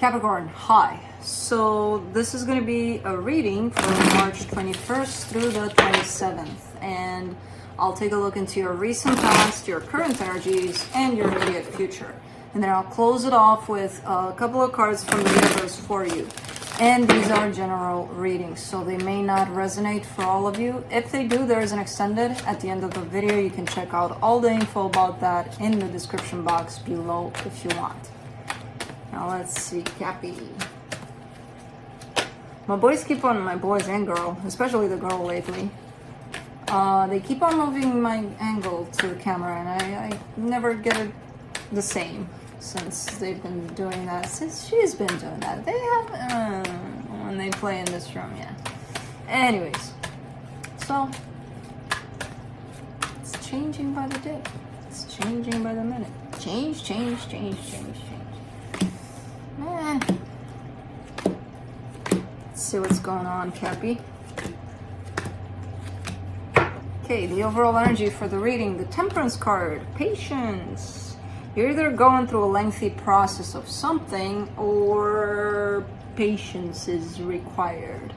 Capricorn, hi. So this is going to be a reading from March 21st through the 27th, and I'll take a look into your recent past, your current energies, and your immediate future. And then I'll close it off with a couple of cards from the universe for you. And these are general readings, so they may not resonate for all of you. If they do, there is an extended at the end of the video. You can check out all the info about that in the description box below if you want. Now let's see, Cappy. My boys and girl, especially the girl lately, they keep on moving my angle to the camera, and I never get it the same since they've been doing that. Since she's been doing that, they have when they play in this room, yeah. Anyways, so it's changing by the day. It's changing by the minute. Change. Let's see what's going on, Cappy. Okay, the overall energy for the reading, the Temperance card, patience. You're either going through a lengthy process of something or patience is required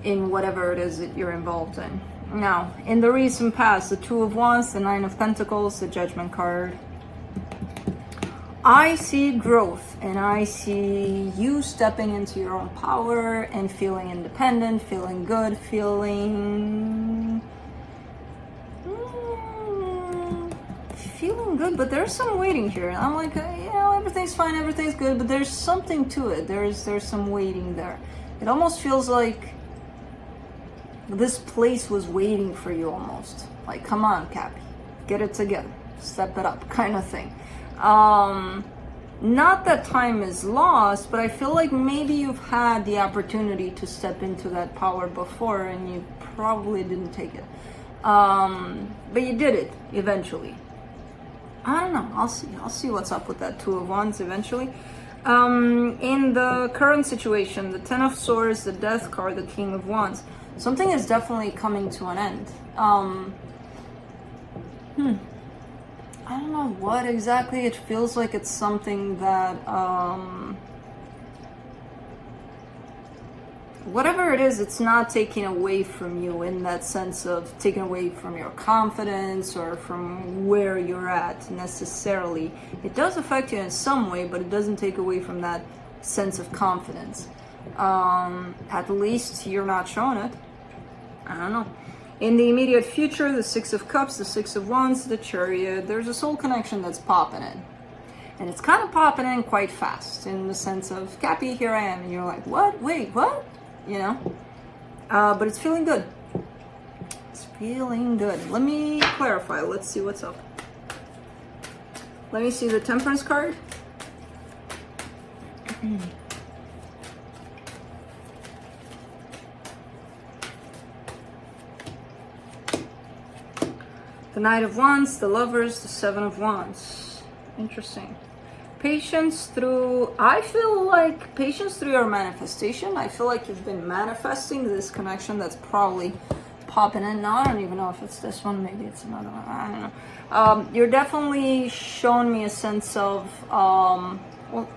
in whatever it is that you're involved in. Now, in the recent past, the Two of Wands, the Nine of Pentacles, the Judgment card, I see growth, and I see you stepping into your own power and feeling independent, feeling good, feeling good, but there's some waiting here. I'm like, everything's fine, everything's good, but there's something to it. There's some waiting there. It almost feels like this place was waiting for you almost. Like, come on, Cappy, get it together, step it up, kind of thing. Not that time is lost, but I feel like maybe you've had the opportunity to step into that power before and you probably didn't take it. But you did it eventually. I don't know. I'll see what's up with that Two of Wands eventually. In the current situation, the Ten of Swords, the Death card, the King of Wands, something is definitely coming to an end. I don't know what exactly. It feels like it's something that, whatever it is, it's not taking away from you in that sense of taking away from your confidence or from where you're at necessarily. It does affect you in some way, but it doesn't take away from that sense of confidence. At least you're not showing it. I don't know. In the immediate future, the Six of Cups, the Six of Wands, the Chariot, there's a soul connection that's popping in. And it's kind of popping in quite fast in the sense of, Cappy, here I am. And you're like, what? Wait, what? You know? But it's feeling good. It's feeling good. Let me clarify. Let's see what's up. Let me see the Temperance card. The Knight of Wands, the Lovers, the Seven of Wands. Interesting. Patience through, I feel like patience through your manifestation. I feel like you've been manifesting this connection that's probably popping in now. I don't even know if it's this one, maybe it's another one, I don't know. You're definitely showing me a sense of, well,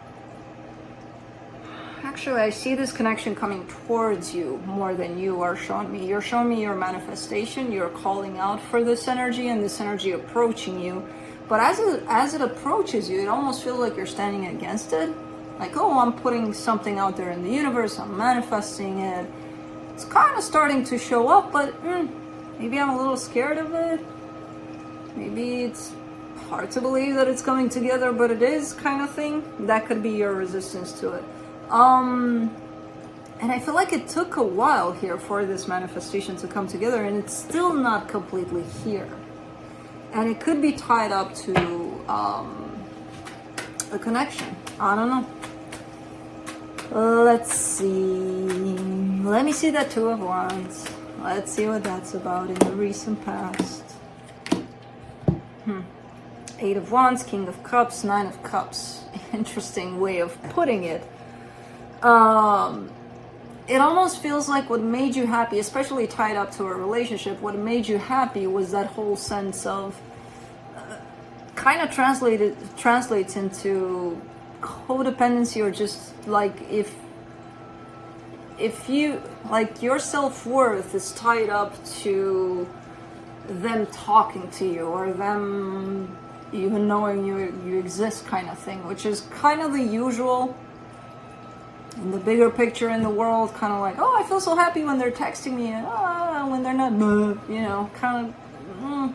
actually, I see this connection coming towards you more than you are showing me. You're showing me your manifestation. You're calling out for this energy and this energy approaching you. But as it approaches you, it almost feels like you're standing against it. Like, oh, I'm putting something out there in the universe. I'm manifesting it. It's kind of starting to show up, but maybe I'm a little scared of it. Maybe it's hard to believe that it's coming together, but it is, kind of thing. That could be your resistance to it. And I feel like it took a while here for this manifestation to come together, and it's still not completely here. And it could be tied up to a connection. I don't know. Let's see. Let me see that Two of Wands. Let's see what that's about in the recent past. Eight of Wands, King of Cups, Nine of Cups. Interesting way of putting it. It almost feels like what made you happy, especially tied up to a relationship, what made you happy was that whole sense of kind of translates into codependency, or just like if you, like, your self-worth is tied up to them talking to you, or them even knowing you exist, kind of thing, which is kind of the usual in the bigger picture in the world, kind of like, oh, I feel so happy when they're texting me, and when they're not, you know, kind of,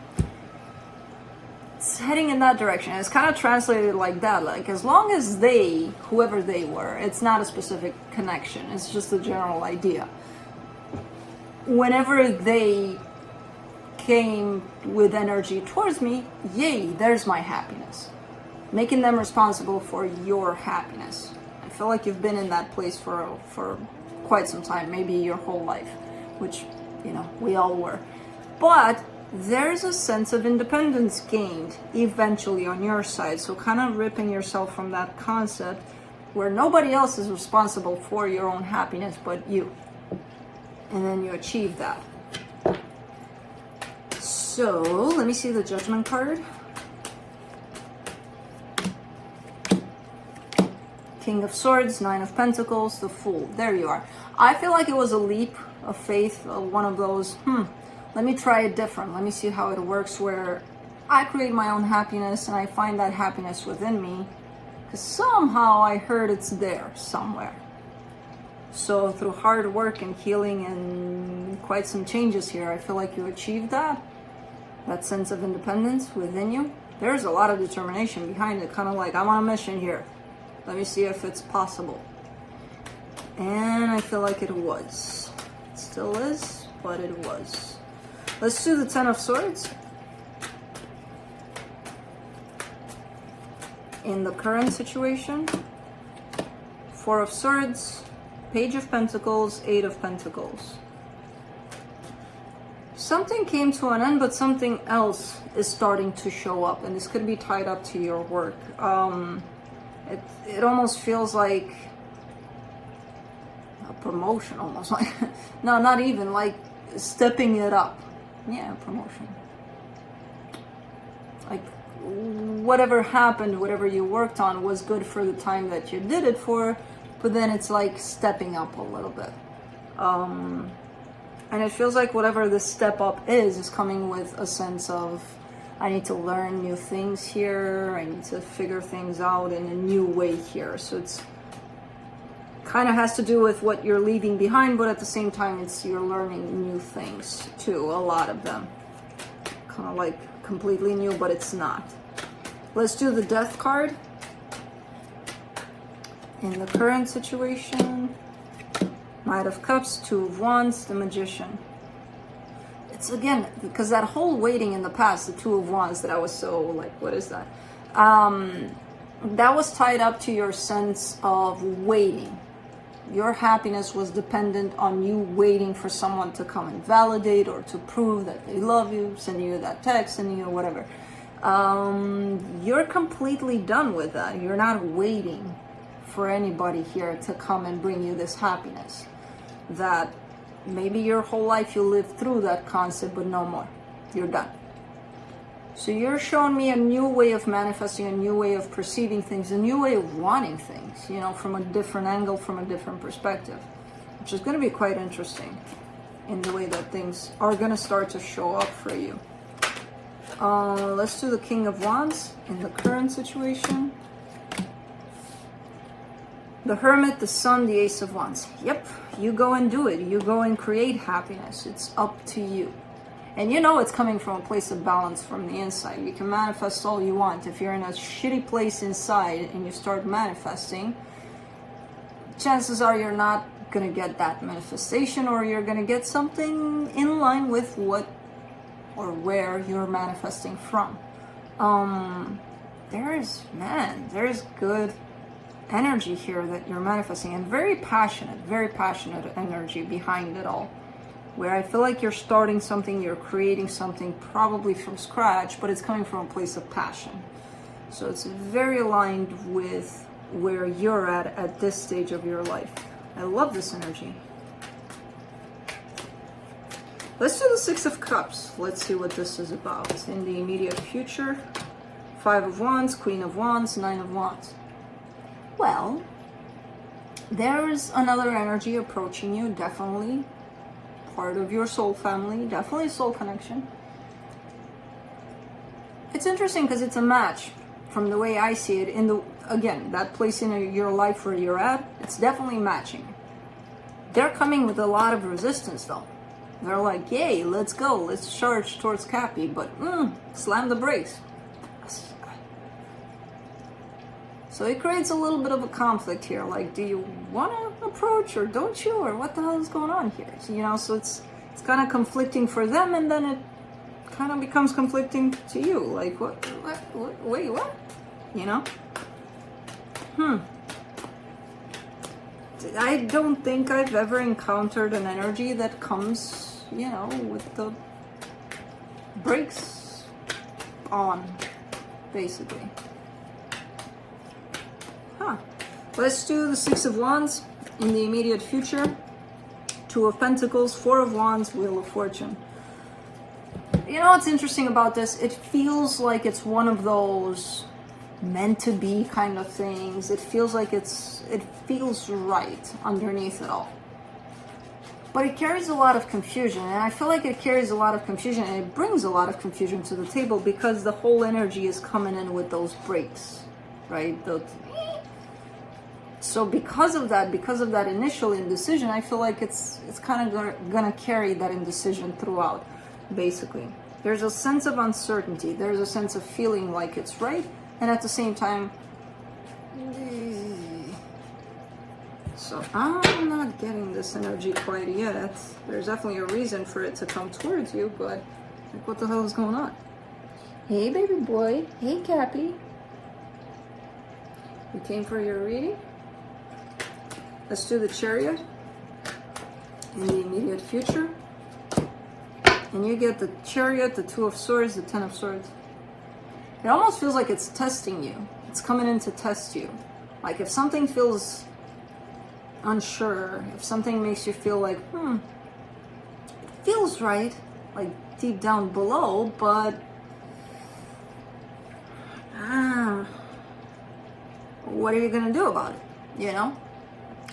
it's heading in that direction. It's kind of translated like that, like, as long as they, whoever they were, it's not a specific connection, it's just a general idea. Whenever they came with energy towards me, yay, there's my happiness. Making them responsible for your happiness. I feel like you've been in that place for quite some time, maybe your whole life, which, you know, we all were. But there's a sense of independence gained eventually on your side. So kind of ripping yourself from that concept where nobody else is responsible for your own happiness but you. And then you achieve that. So let me see the Judgment card. King of Swords, Nine of Pentacles, the Fool. There you are. I feel like it was a leap of faith, one of those, let me try it different. Let me see how it works, where I create my own happiness and I find that happiness within me. Because somehow I heard it's there somewhere. So through hard work and healing and quite some changes here, I feel like you achieved that. That sense of independence within you. There's a lot of determination behind it. Kind of like, I'm on a mission here. Let me see if it's possible. And I feel like it was. It still is, but it was. Let's do the Ten of Swords. In the current situation. Four of Swords. Page of Pentacles. Eight of Pentacles. Something came to an end, but something else is starting to show up. And this could be tied up to your work. It almost feels like a promotion, almost like, no, not even, like stepping it up. Yeah, promotion. Like whatever happened, whatever you worked on was good for the time that you did it for, but then it's like stepping up a little bit. And it feels like whatever the step up is coming with a sense of, I need to learn new things here. I need to figure things out in a new way here. So it's kind of has to do with what you're leaving behind, but at the same time, it's you're learning new things too. A lot of them, kind of like completely new, but it's not. Let's do the Death card. In the current situation, Knight of Cups, Two of Wands, the Magician. It's again, because that whole waiting in the past, the Two of Wands, that I was so like, what is that? That was tied up to your sense of waiting. Your happiness was dependent on you waiting for someone to come and validate or to prove that they love you, sending you that text, sending you whatever. You're completely done with that. You're not waiting for anybody here to come and bring you this happiness. That maybe your whole life you lived through that concept, but no more. You're done. So you're showing me a new way of manifesting, a new way of perceiving things, a new way of wanting things, you know, from a different angle, from a different perspective, which is going to be quite interesting in the way that things are going to start to show up for you. Let's do the King of Wands in the current situation. The Hermit, the Sun, the Ace of Wands. Yep, you go and do it. You go and create happiness. It's up to you. And you know it's coming from a place of balance from the inside. You can manifest all you want. If you're in a shitty place inside and you start manifesting, chances are you're not going to get that manifestation, or you're going to get something in line with what or where you're manifesting from. There is good energy here that you're manifesting, and very passionate energy behind it all, where I feel like you're starting something, you're creating something probably from scratch, but it's coming from a place of passion. So it's very aligned with where you're at this stage of your life. I love this energy. Let's do the Six of Cups. Let's see what this is about in the immediate future. Five of Wands, Queen of Wands, Nine of Wands. Well, there's another energy approaching you, definitely part of your soul family, definitely a soul connection. It's interesting because it's a match from the way I see it. In the, again, that place in your life where you're at, it's definitely matching. They're coming with a lot of resistance though. They're like, yay, let's go, let's charge towards Cappy, but slam the brakes. So it creates a little bit of a conflict here. Like, do you want to approach or don't you? Or what the hell is going on here? So, you know, so it's kind of conflicting for them, and then it kind of becomes conflicting to you. Like, what, wait, what? You know? I don't think I've ever encountered an energy that comes, you know, with the brakes on, basically. Let's do the Six of Wands in the immediate future. Two of Pentacles, Four of Wands, Wheel of Fortune. You know what's interesting about this? It feels like it's one of those meant to be kind of things. It feels like it feels right underneath it all. But it carries a lot of confusion, and I feel like it carries a lot of confusion, and it brings a lot of confusion to the table because the whole energy is coming in with those breaks, right? So because of that initial indecision, I feel like it's kind of gonna carry that indecision throughout, basically. There's a sense of uncertainty. There's a sense of feeling like it's right, and at the same time, so I'm not getting this energy quite yet. There's definitely a reason for it to come towards you, but like, what the hell is going on? Hey, baby boy. Hey, Cappy. You came for your reading? Let's do the Chariot in the immediate future. And you get the Chariot, the Two of Swords, the Ten of Swords. It almost feels like it's testing you. It's coming in to test you. Like if something feels unsure, if something makes you feel like, it feels right, like deep down below, but what are you gonna do about it? You know?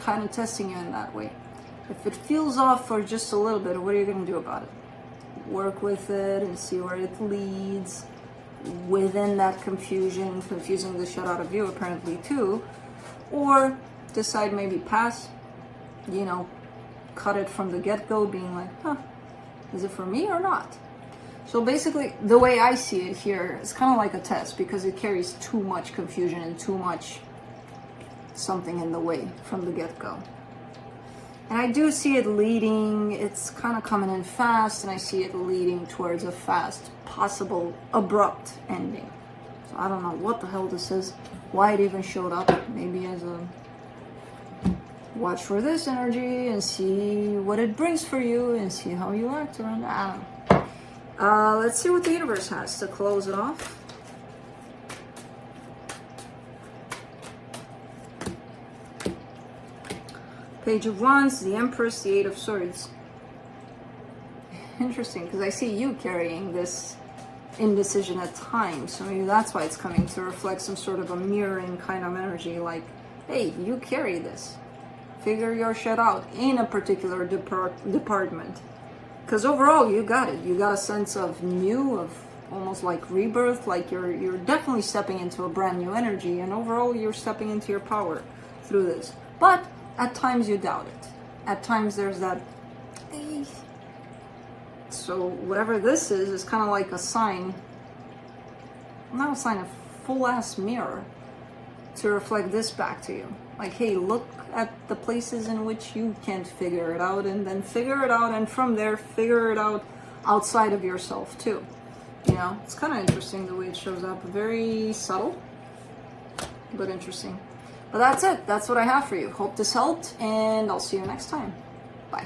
Kind of testing you in that way. If it feels off for just a little bit, what are you going to do about it? Work with it and see where it leads within that confusion, confusing the shit out of you apparently too, or decide maybe pass, you know, cut it from the get-go, being like, is it for me or not? So basically, the way I see it here, it's kind of like a test because it carries too much confusion and too much something in the way from the get-go. And I do see it leading, it's kind of coming in fast, and I see it leading towards a fast, possible, abrupt ending. So I don't know what the hell this is, why it even showed up, maybe as a watch for this energy and see what it brings for you and see how you act around it. I don't know. Let's see what the universe has to close it off. Page of Wands, the Empress, the Eight of Swords. Interesting, because I see you carrying this indecision at times. So maybe that's why it's coming to reflect some sort of a mirroring kind of energy. Like, hey, you carry this. Figure your shit out in a particular department. Because overall, you got it. You got a sense of new, of almost like rebirth. Like you're definitely stepping into a brand new energy. And overall, you're stepping into your power through this. But at times you doubt it. At times there's that. So whatever this is kind of like a sign, not a sign, a full ass mirror to reflect this back to you. Like, hey, look at the places in which you can't figure it out, and then figure it out, and from there figure it out outside of yourself too. You know, it's kind of interesting the way it shows up. Very subtle, but interesting. But that's it. That's what I have for you. Hope this helped, and I'll see you next time. Bye.